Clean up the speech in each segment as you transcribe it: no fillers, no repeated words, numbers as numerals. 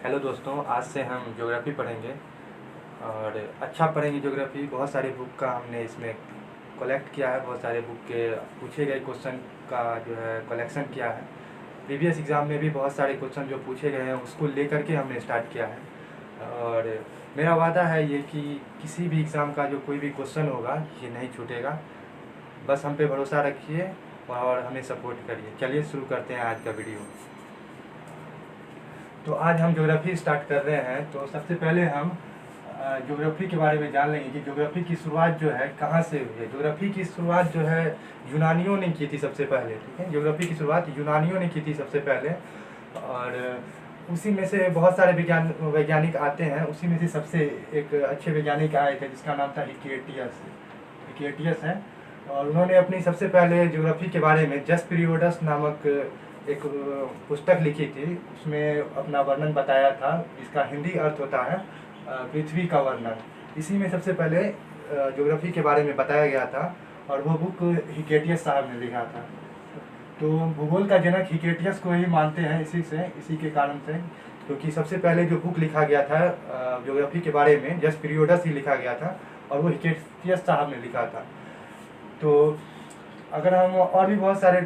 Hello दोस्तों, आज से हम ज्योग्राफी पढ़ेंगे और अच्छा पढ़ेंगे। ज्योग्राफी बहुत सारे बुक का हमने इसमें कलेक्ट किया है, बहुत सारे बुक के पूछे गए क्वेश्चन का जो है कलेक्शन किया है। प्रीवियस एग्ज़ाम में भी बहुत सारे क्वेश्चन जो पूछे गए हैं उसको लेकर के हमने स्टार्ट किया है और मेरा वादा है ये कि किसी भी एग्ज़ाम का जो कोई भी क्वेश्चन होगा ये नहीं छूटेगा। बस हम पे भरोसा रखिए और हमें सपोर्ट करिए। चलिए शुरू करते हैं आज का वीडियो। तो आज हम ज्योग्राफी स्टार्ट कर रहे हैं। तो सबसे पहले हम ज्योग्राफी के बारे में जान लेंगे कि ज्योग्राफी की शुरुआत जो है कहाँ से हुई है। ज्योग्राफी की शुरुआत जो है यूनानियों ने की थी सबसे पहले, ठीक है। ज्योग्राफी की शुरुआत यूनानियों ने की थी सबसे पहले और उसी में से बहुत सारे वैज्ञानिक आते हैं। उसी में से सबसे एक अच्छे वैज्ञानिक आए थे जिसका नाम था हिकेटियस है। और उन्होंने अपनी सबसे पहले ज्योग्राफी के बारे में जस्ट पीरियोडस नामक एक पुस्तक लिखी थी। उसमें अपना वर्णन बताया था जिसका हिंदी अर्थ होता है पृथ्वी का वर्णन। इसी में सबसे पहले ज्योग्राफी के बारे में बताया गया था और वो बुक हिकेटियस साहब ने लिखा था। तो भूगोल का जनक हिकेटियस को ही मानते हैं इसी के कारण से, क्योंकि सबसे पहले जो बुक लिखा गया था ज्योग्राफी के बारे में जस्ट पीरियोडस ही लिखा गया था और वो हिकेटियस साहब ने लिखा था। तो अगर हम और भी बहुत सारे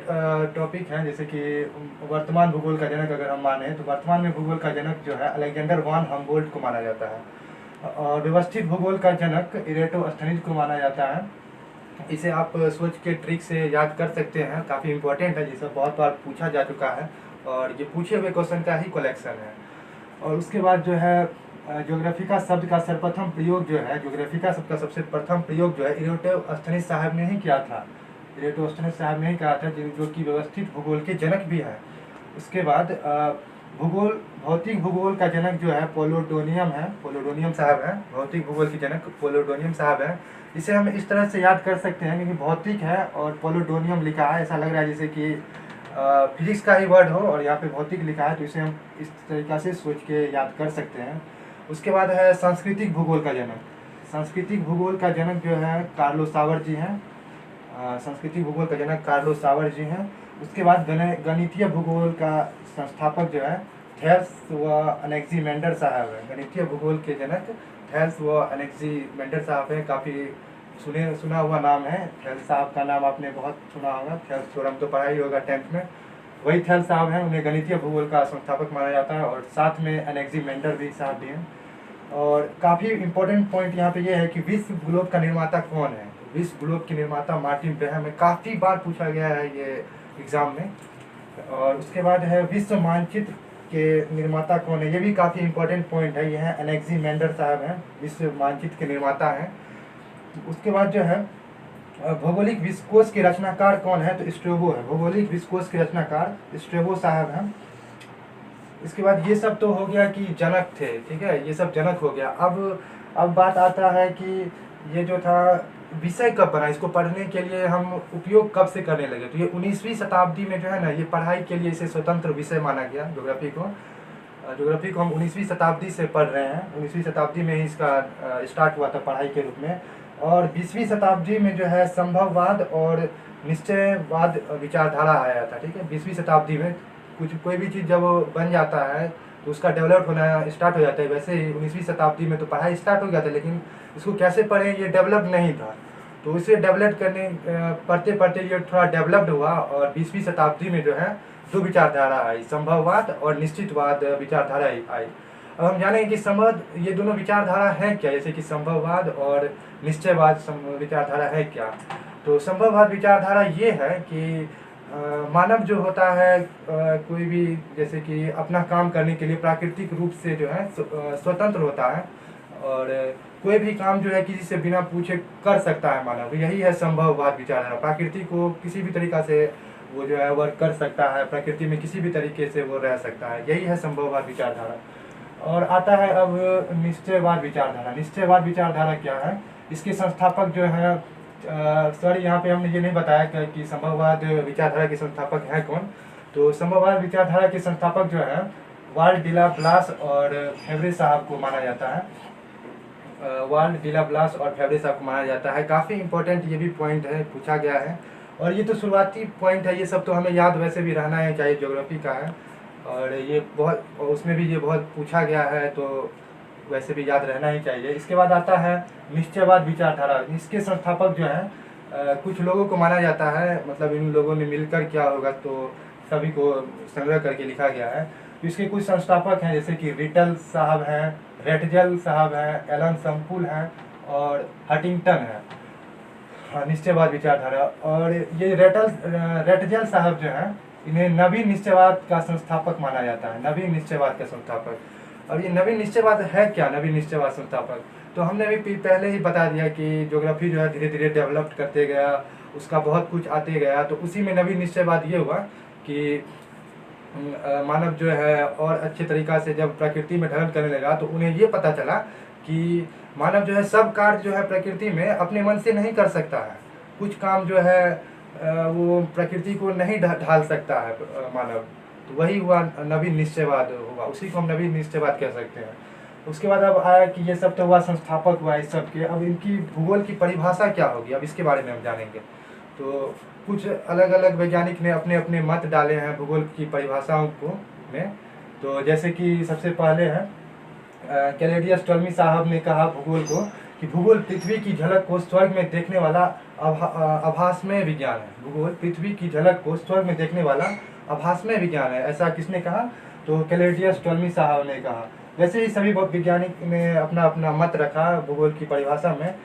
टॉपिक हैं, जैसे कि वर्तमान भूगोल का जनक अगर हम माने तो वर्तमान में भूगोल का जनक जो है अलेक्जेंडर वान हम्बोल्ट को माना जाता है और व्यवस्थित भूगोल का जनक इरेटोस्थनीज को माना जाता है। इसे आप सोच के ट्रिक से याद कर सकते हैं, काफ़ी इंपॉर्टेंट है, जिसे बहुत बार पूछा जा चुका है और ये पूछे हुए क्वेश्चन का ही कलेक्शन है। और उसके बाद जो है ज्योग्राफी का शब्द का सर्वप्रथम प्रयोग जो है, ज्योग्राफी का शब्द का सबसे प्रथम प्रयोग जो है इरेटोस्थनीज साहब ने ही किया था। इरेटोस्थनीज साहब ने ही कहा था, जो कि व्यवस्थित भूगोल के जनक भी हैं। उसके बाद भौतिक भूगोल का जनक जो है पोलोडोनियम साहब हैं। भौतिक भूगोल के जनक पोलोडोनियम साहब हैं। इसे हम इस तरह से याद कर सकते हैं क्योंकि भौतिक है और पोलोडोनियम लिखा है, ऐसा लग रहा है जैसे कि फिजिक्स का ही वर्ड हो और यहाँ पे भौतिक लिखा है, तो इसे हम इस तरीक़ा से सोच के याद कर सकते हैं। उसके बाद है सांस्कृतिक भूगोल का जनक। सांस्कृतिक भूगोल का जनक जो है कार्लो सावर जी हैं। सांस्कृतिक भूगोल का जनक कार्लो सावर जी हैं। उसके बाद गणितीय भूगोल का संस्थापक जो है थेल्स व अनेक्सीमेंडर साहब हैं। गणितीय भूगोल के जनक थेल्स व अनेक्सीमेंडर साहब हैं। काफ़ी सुना हुआ नाम है। थेल्स साहब का नाम आपने बहुत सुना होगा, थेल्स थ्योरम तो पढ़ा ही होगा 10th में। वही थेल्स साहब हैं, उन्हें गणितीय भूगोल का संस्थापक माना जाता है और साथ में अनेक्सीमेंडर भी साहब भी हैं। और काफ़ी इंपॉर्टेंट पॉइंट यहाँ पे ये है कि विश्व ग्लोब का निर्माता कौन है। विश्व ग्लोब के निर्माता मार्टिन ग्राहम है। काफ़ी बार पूछा गया है ये एग्ज़ाम में। और उसके बाद है विश्व मानचित्र के निर्माता कौन है, ये भी काफ़ी इंपॉर्टेंट पॉइंट है। ये है अनेक्सीमेंडर साहब हैं, विश्व मानचित्र के निर्माता हैं। उसके बाद जो है भौगोलिक विश्वकोश के रचनाकार कौन है, तो स्ट्रेबो है। भौगोलिक विश्वकोश के रचनाकार स्ट्रेबो साहब हैं। इसके बाद ये सब तो हो गया कि जनक थे, ठीक है, ये सब जनक हो गया। अब बात आता है कि ये जो था विषय कब बना, इसको पढ़ने के लिए हम उपयोग कब से करने लगे। तो ये 19वीं शताब्दी में जो है ना, ये पढ़ाई के लिए इसे स्वतंत्र विषय माना गया। ज्योग्राफी को हम 19वीं शताब्दी से पढ़ रहे हैं। 19वीं शताब्दी में ही इसका स्टार्ट हुआ था पढ़ाई के रूप में। और 20वीं शताब्दी में जो है संभववाद और निश्चयवाद विचारधारा आया था, ठीक है। 20वीं शताब्दी में कोई भी चीज़ जब बन जाता है तो उसका डेवलप होना स्टार्ट हो जाता है। वैसे ही 19वीं शताब्दी में तो पढ़ाई स्टार्ट हो गया था, लेकिन इसको कैसे पढ़ें ये डेवलप नहीं था। तो इसे डेवलप पढ़ते पढ़ते ये थोड़ा डेवलप्ड हुआ और 20वीं शताब्दी में जो है दो विचारधारा आई, संभववाद और निश्चितवाद विचारधारा आई। अब हम जानेंगे कि ये दोनों विचारधारा है क्या, जैसे कि संभववाद और निश्चयवाद विचारधारा है क्या। तो संभववाद विचारधारा ये है कि मानव जो होता है कोई भी, जैसे कि अपना काम करने के लिए प्राकृतिक रूप से जो है स्वतंत्र होता है और कोई भी काम जो है किसी से बिना पूछे कर सकता है मानव। यही है संभववाद विचारधारा। प्रकृति को किसी भी तरीक़ा से वो जो है वर्क कर सकता है, प्रकृति में किसी भी तरीके से वो रह सकता है, यही है संभववाद विचारधारा। और आता है अब निश्चयवाद विचारधारा। निश्चयवाद विचारधारा क्या है, इसके संस्थापक जो है सॉरी यहाँ पे हमने ये नहीं बताया कि संभववाद विचारधारा के संस्थापक हैं कौन। तो संभववाद विचारधारा के संस्थापक जो है वाल्ड डिला ब्लास और फेब्रे साहब को माना जाता है। वाल्ड डिला ब्लास और फेब्रे साहब को माना जाता है। काफ़ी इंपॉर्टेंट ये भी पॉइंट है, पूछा गया है। और ये तो शुरुआती पॉइंट है, ये सब तो हमें याद वैसे भी रहना है, चाहे ज्योग्राफी का है। और ये बहुत, उसमें भी ये बहुत पूछा गया है, तो वैसे भी याद रहना ही चाहिए। इसके बाद आता है निश्चयवाद विचारधारा। इसके संस्थापक जो हैं कुछ लोगों को माना जाता है, मतलब इन लोगों ने मिलकर क्या होगा, तो सभी को संग्रह करके लिखा गया है। तो इसके कुछ संस्थापक हैं, जैसे कि रिटल साहब हैं, रेटजल साहब हैं, एलन संपुल हैं और हटिंगटन है। हाँ, निश्चयवाद विचारधारा। और ये रेटजल साहब जो हैं, इन्हें नवीन निश्चयवाद का संस्थापक माना जाता है, नवीन निश्चयवाद का संस्थापक। और ये नवीन निश्चयवाद है क्या, नवीन निश्चयवाद संस्थापक? तो हमने भी पहले ही बता दिया कि ज्योग्राफी जो है धीरे धीरे डेवलप करते गया, उसका बहुत कुछ आते गया, तो उसी में नवीन निश्चयवाद ये हुआ कि मानव जो है और अच्छे तरीक़ा से जब प्रकृति में ढलन करने लगा, तो उन्हें ये पता चला कि मानव जो है सब कार्य जो है प्रकृति में अपने मन से नहीं कर सकता है। कुछ काम जो है वो प्रकृति को नहीं ढाल सकता है मानव। तो वही हुआ नवीन निश्चयवाद हुआ, उसी को हम नवीन निश्चयवाद कह सकते हैं। उसके बाद अब आया कि ये सब तो हुआ संस्थापक हुआ इस सब के, अब इनकी भूगोल की परिभाषा क्या होगी, अब इसके बारे में हम जानेंगे। तो कुछ अलग अलग वैज्ञानिक ने अपने अपने मत डाले हैं भूगोल की परिभाषाओं को में। तो जैसे कि सबसे पहले है कैलेडियस टॉलमी साहब ने कहा भूगोल को कि भूगोल पृथ्वी की झलक को स्वर्ग में देखने वाला आभासमय विज्ञान है। भूगोल पृथ्वी की झलक को स्वर्ग में देखने वाला आभासमय विज्ञान है, ऐसा किसने कहा? तो कैलेडियस टॉलमी साहब ने कहा। वैसे ही सभी वैज्ञानिक ने अपना अपना मत रखा भूगोल की परिभाषा में।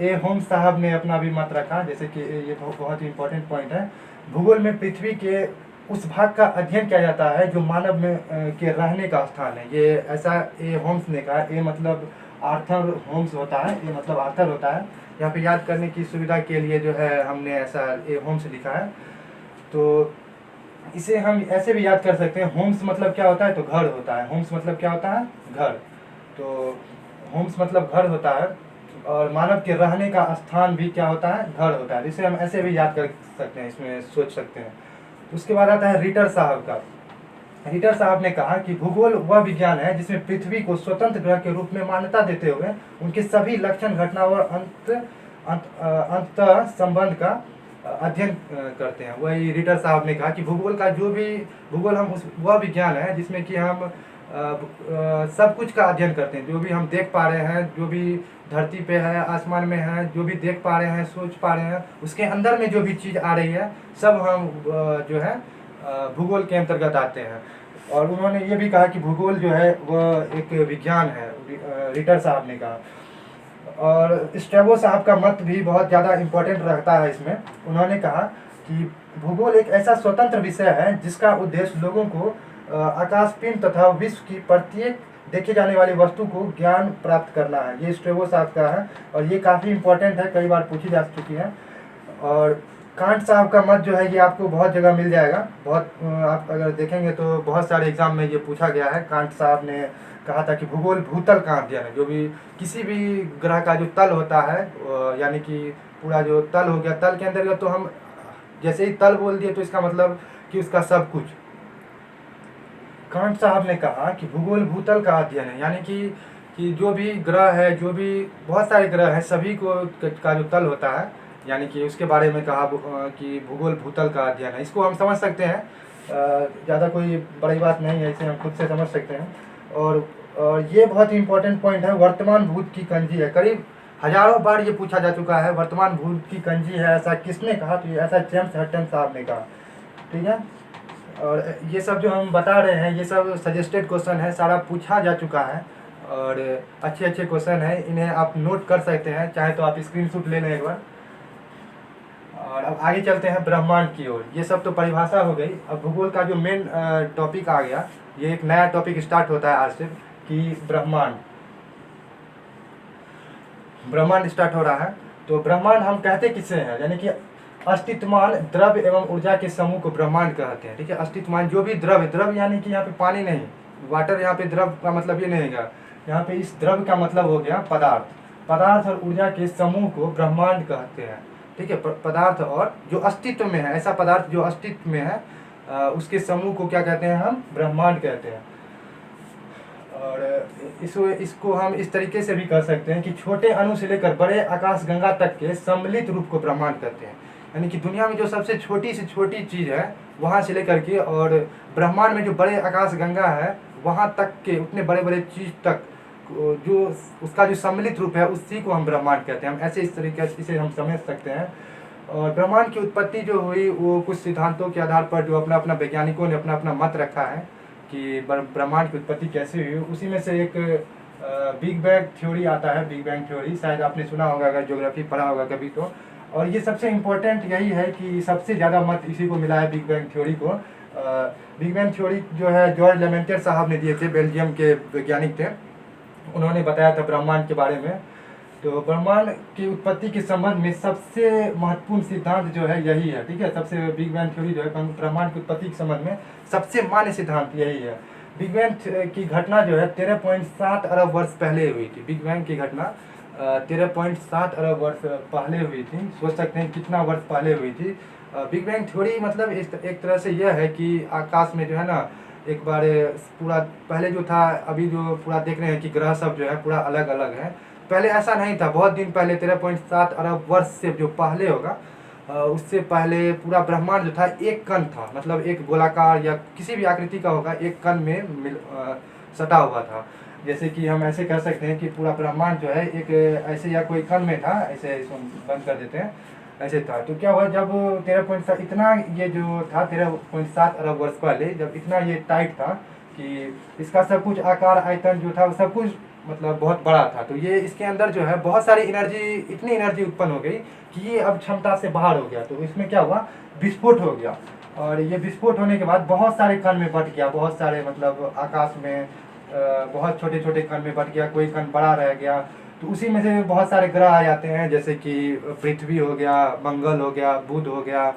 ए होम्स साहब ने अपना भी मत रखा, जैसे कि ये बहुत ही इम्पोर्टेंट पॉइंट है। भूगोल में पृथ्वी के उस भाग का अध्ययन किया जाता है जो मानव में के रहने का स्थान है, ये ऐसा ए होम्स ने कहा। ए मतलब आर्थर होम्स होता है, ए मतलब आर्थर होता है। यहाँ पे याद करने की सुविधा के लिए जो है हमने ऐसा ए होम्स लिखा है। तो इसे हम ऐसे भी याद कर सकते हैं, होम्स मतलब क्या होता है, तो घर होता है। होम्स मतलब क्या होता है, घर। तो होम्स मतलब घर होता है, और मानव के रहने का स्थान भी क्या होता है, घर होता है। इसे हम ऐसे भी याद कर सकते हैं, इसमें सोच सकते हैं। उसके बाद आता है रिटर साहब का। रिटर साहब ने कहा कि भूगोल वह विज्ञान है जिसमें पृथ्वी को स्वतंत्र ग्रह के रूप में मान्यता देते हुए उनके सभी लक्षण, घटना और अंत संबंध का अध्ययन करते हैं। वही रिटर साहब ने कहा कि भूगोल का जो भी भूगोल हम वह विज्ञान है जिसमें कि हम सब कुछ का अध्ययन करते हैं। जो भी हम देख पा रहे हैं, जो भी धरती पे है, आसमान में है, जो भी देख पा रहे हैं, सोच पा रहे हैं, उसके अंदर में जो भी चीज़ आ रही है, सब हम जो है भूगोल के अंतर्गत आते हैं। और उन्होंने ये भी कहा कि भूगोल जो है वह एक विज्ञान है, रिटर साहब ने कहा। और स्ट्रैबो साहब का मत भी बहुत ज़्यादा इम्पोर्टेंट रहता है इसमें। उन्होंने कहा कि भूगोल एक ऐसा स्वतंत्र विषय है जिसका उद्देश्य लोगों को आकाशपिंड तथा विश्व की प्रत्येक देखे जाने वाली वस्तु को ज्ञान प्राप्त करना है। ये स्ट्रैबो साहब का है और ये काफ़ी इम्पोर्टेंट है, कई बार पूछी जा चुकी है। और कांट साहब का मत जो है ये आपको बहुत जगह मिल जाएगा, बहुत आप अगर देखेंगे तो बहुत सारे एग्जाम में ये पूछा गया है। कांट साहब ने कहा था कि भूगोल भूतल का अध्ययन है, जो भी किसी भी ग्रह का जो तल होता है, यानी कि पूरा जो तल हो गया, तल के अंदर तो हम जैसे ही तल बोल दिए तो इसका मतलब कि उसका सब कुछ। कांट साहब ने कहा कि भूगोल भूतल का अध्ययन है, यानी कि जो भी ग्रह है, जो भी बहुत सारे ग्रह हैं, सभी को का जो तल होता है, यानी कि उसके बारे में कहा कि भूगोल भूतल का अध्ययन है। इसको हम समझ सकते हैं, ज़्यादा कोई बड़ी बात नहीं है, इसे हम खुद से समझ सकते हैं। और ये बहुत ही इंपॉर्टेंट पॉइंट है, वर्तमान भूत की कंजी है। करीब हजारों बार ये पूछा जा चुका है, वर्तमान भूत की कंजी है, ऐसा किसने कहा? तो ये ऐसा जेम्स हटन साहब ने कहा। ठीक है, और ये सब जो हम बता रहे हैं ये सब सजेस्टेड क्वेश्चन है, सारा पूछा जा चुका है और अच्छे अच्छे क्वेश्चन है, इन्हें आप नोट कर सकते हैं, चाहे तो आप स्क्रीनशॉट ले लें एक बार। और अब आगे चलते हैं ब्रह्मांड की ओर। ये सब तो परिभाषा हो गई। अब भूगोल का जो मेन टॉपिक आ गया, ये एक नया टॉपिक स्टार्ट होता है आज से कि ब्रह्मांड स्टार्ट हो रहा है। तो ब्रह्मांड हम कहते किससे हैं, यानी कि अस्तित्वमान द्रव्य एवं ऊर्जा के समूह को ब्रह्मांड कहते हैं। ठीक है, अस्तित्वमान जो भी द्रव्य यानी कि यहाँ पे पानी नहीं, वाटर, यहाँ पे द्रव्य का मतलब ये नहीं है, यहाँ पे इस द्रव्य का मतलब हो गया पदार्थ और ऊर्जा के समूह को ब्रह्मांड कहते हैं। ठीक है, पदार्थ और जो अस्तित्व में है, ऐसा पदार्थ जो अस्तित्व में है, उसके समूह को क्या कहते हैं, हम ब्रह्मांड कहते हैं। और इसको हम इस तरीके से भी कह सकते हैं कि छोटे अणु से लेकर बड़े आकाशगंगा तक के सम्मिलित रूप को ब्रह्मांड कहते हैं। यानी कि दुनिया में जो सबसे छोटी से छोटी चीज़ है वहाँ से लेकर के और ब्रह्मांड में जो बड़े आकाश गंगा है वहाँ तक के उतने बड़े बड़े चीज़ तक जो उसका जो सम्मिलित रूप है उसी को हम ब्रह्मांड कहते हैं। हम ऐसे इस तरीके से इसे हम समझ सकते हैं। और ब्रह्मांड की उत्पत्ति जो हुई वो कुछ सिद्धांतों के आधार पर जो अपना अपना वैज्ञानिकों ने अपना अपना मत रखा है कि ब्रह्मांड की उत्पत्ति कैसे हुई। उसी में से एक बिग बैंग थ्योरी आता है। बिग बैंग थ्योरी शायद आपने सुना होगा अगर ज्योग्राफी पढ़ा होगा कभी तो। और ये सबसे इम्पोर्टेंट यही है कि सबसे ज़्यादा मत इसी को मिला है बिग बैंग थ्योरी को। बिग बैंग थ्योरी जो है जॉर्ज लेमेंटर साहब ने दिए थे, बेल्जियम के वैज्ञानिक थे। उन्होंने बताया था ब्रह्मांड के बारे में। तो ब्रह्मांड की उत्पत्ति के संबंध में सबसे महत्वपूर्ण सिद्धांत जो है यही है, ठीक है। सबसे बिग बैंग थ्योरी जो है ब्रह्मांड की उत्पत्ति के संबंध में सबसे मान्य सिद्धांत यही है। बिग बैंग की घटना जो है 13.7 अरब वर्ष पहले हुई थी। बिग बैंग की घटना 13.7 अरब वर्ष पहले हुई थी। सोच सकते हैं कितना वर्ष पहले हुई थी। बिग बैंग थ्योरी मतलब एक तरह से यह है कि आकाश में जो है ना एक बार पूरा पहले जो था, अभी जो पूरा देख रहे हैं कि ग्रह सब जो है पूरा अलग अलग है। पहले ऐसा नहीं था। बहुत दिन पहले 13.7 अरब वर्ष से जो पहले होगा उससे पहले पूरा ब्रह्मांड जो था एक कण था, मतलब एक गोलाकार या किसी भी आकृति का होगा, एक कण में सटा हुआ था। जैसे कि हम ऐसे कह सकते हैं कि पूरा ब्रह्मांड जो है एक ऐसे या कोई कण में था, ऐसे इसको बंद कर देते हैं, ऐसे था। तो क्या हुआ जब 13.7 इतना ये जो था 13.7 अरब वर्ष पहले जब इतना ये टाइट था कि इसका सब कुछ आकार आयतन जो था सब कुछ मतलब बहुत बड़ा था। तो ये इसके अंदर जो है बहुत सारी एनर्जी, इतनी एनर्जी उत्पन्न हो गई कि ये अब क्षमता से बाहर हो गया। तो इसमें क्या हुआ, विस्फोट हो गया। और ये विस्फोट होने के बाद बहुत सारे कण में बट गया, बहुत सारे मतलब आकाश में बहुत छोटे छोटे कण में बट गया, कोई कण बड़ा रह गया। तो उसी में से बहुत सारे ग्रह आ जाते हैं, जैसे कि पृथ्वी हो गया, मंगल हो गया, बुध हो गया।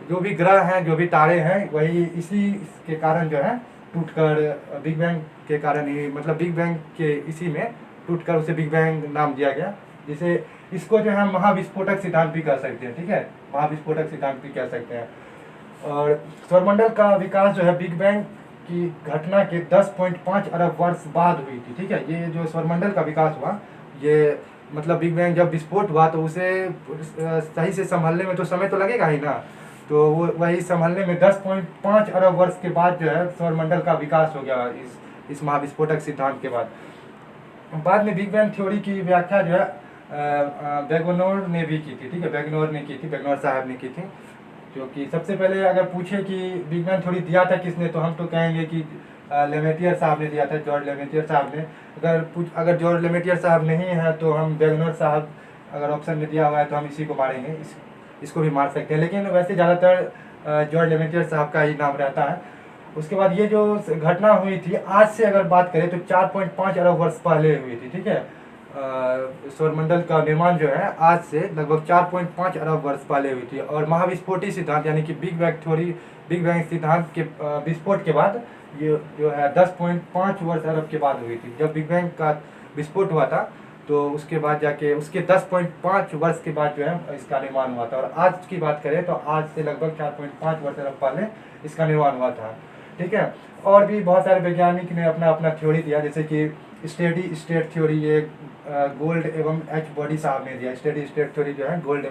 जो भी ग्रह हैं, जो भी तारे हैं, वही इसी के कारण जो है टूटकर बिग बैंग के कारण ही, मतलब बिग बैंग के इसी में टूटकर उसे बिग बैंग नाम दिया गया। जिसे इसको जो है महाविस्फोटक सिद्धांत भी कह सकते हैं, ठीक है, महाविस्फोटक सिद्धांत भी कह सकते हैं। और सौरमंडल का विकास जो है बिग बैंग की घटना के 10.5 अरब वर्ष बाद हुई थी, ठीक है। ये जो सौरमंडल का विकास हुआ, ये मतलब बिग बैंग जब विस्फोट हुआ तो उसे सही से संभलने में तो समय तो लगेगा ही ना। तो वो वही संभलने में 10.5 अरब वर्ष के बाद जो है सौरमंडल का विकास हो गया इस महाविस्फोटक सिद्धांत के बाद में बिग बैंग थ्योरी की व्याख्या जो है वेगनोर ने भी की थी, ठीक है। वेगनोर ने की थी, वेगनोर साहब ने की थी। जो कि सबसे पहले अगर पूछे कि बिग बैंग थ्योरी दिया था किसने, तो हम तो कहेंगे कि लेमेटियर साहब ने दिया था, जॉर्ज लेमेटियर साहब ने। अगर जॉर्ज लेमेटियर साहब नहीं है तो हम वेगनोर साहब अगर ऑप्शन में दिया हुआ है तो हम इसी को मारेंगे, इसको भी मार सकते हैं। लेकिन वैसे ज़्यादातर जॉर्ज लेमेटियर साहब का ही नाम रहता है। उसके बाद ये जो घटना हुई थी, आज से अगर बात करें तो 4.5 अरब वर्ष पहले हुई थी, ठीक है। सौरमंडल का निर्माण जो है आज से लगभग 4.5 अरब वर्ष पहले हुई थी। और महाविस्फोटी सिद्धांत यानी कि big bang theory, big bang सिद्धांत के विस्फोट के बाद ये जो है 10.5 वर्ष अरब के बाद हुई थी। जब बिग बैंग का विस्फोट हुआ था तो उसके बाद जाके उसके 10.5 वर्ष के बाद जो है इसका निर्माण हुआ था। और आज की बात करें तो आज से लगभग 4.5 वर्ष अरब पहले इसका निर्माण हुआ था, ठीक है। और भी बहुत सारे वैज्ञानिक ने अपना अपना थ्योरी दिया, जैसे कि स्टेडी स्टेट थ्योरी, ये गोल्ड एवं एच बॉडी साहब ने दिया। स्टेडी स्टेट थ्योरी जो है गोल्ड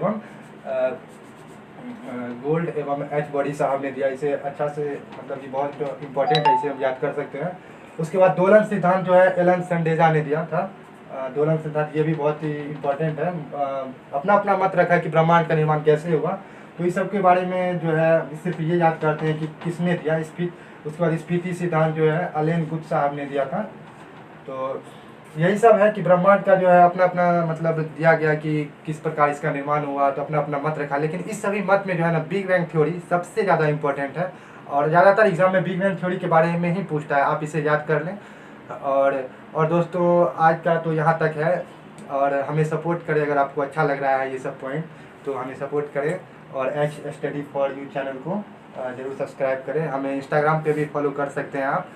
एवं एच बॉडी साहब ने दिया। इसे अच्छा से मतलब ये बहुत इंपॉर्टेंट है, इसे हम याद कर सकते हैं। उसके बाद दोलन सिद्धांत जो है एलन संडेजा ने दिया था। दोलन सिद्धांत ये भी बहुत ही इम्पोर्टेंट है। अपना अपना मत रखा है कि ब्रह्मांड का निर्माण कैसे हुआ। तो इस सब के बारे में जो है सिर्फ ये याद करते हैं कि किसने दिया। उसके बाद स्फीति सिद्धांत जो है अलेन गुप्त साहब ने दिया था। तो यही सब है कि ब्रह्मांड का जो है अपना अपना मतलब दिया गया कि किस प्रकार इसका निर्माण हुआ, तो अपना अपना मत रखा। लेकिन इस सभी मत में जो है ना बिग बैंग थ्योरी सबसे ज़्यादा इम्पोर्टेंट है। और ज़्यादातर एग्जाम में बिग बैंग थ्योरी के बारे में ही पूछता है, आप इसे याद कर लें। और दोस्तों आज का तो यहाँ तक है। और हमें सपोर्ट करें, अगर आपको अच्छा लग रहा है ये सब पॉइंट तो हमें सपोर्ट करें। और H study for you channel को ज़रूर सब्सक्राइब करें। हमें इंस्टाग्राम पे भी फॉलो कर सकते हैं आप।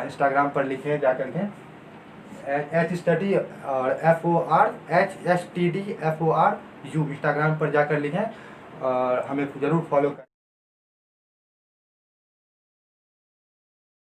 इंस्टाग्राम पर लिखें जा करके एच स्टडी और FOR HSTDFORU, इंस्टाग्राम पर जाकर लिखें और हमें ज़रूर फॉलो करें।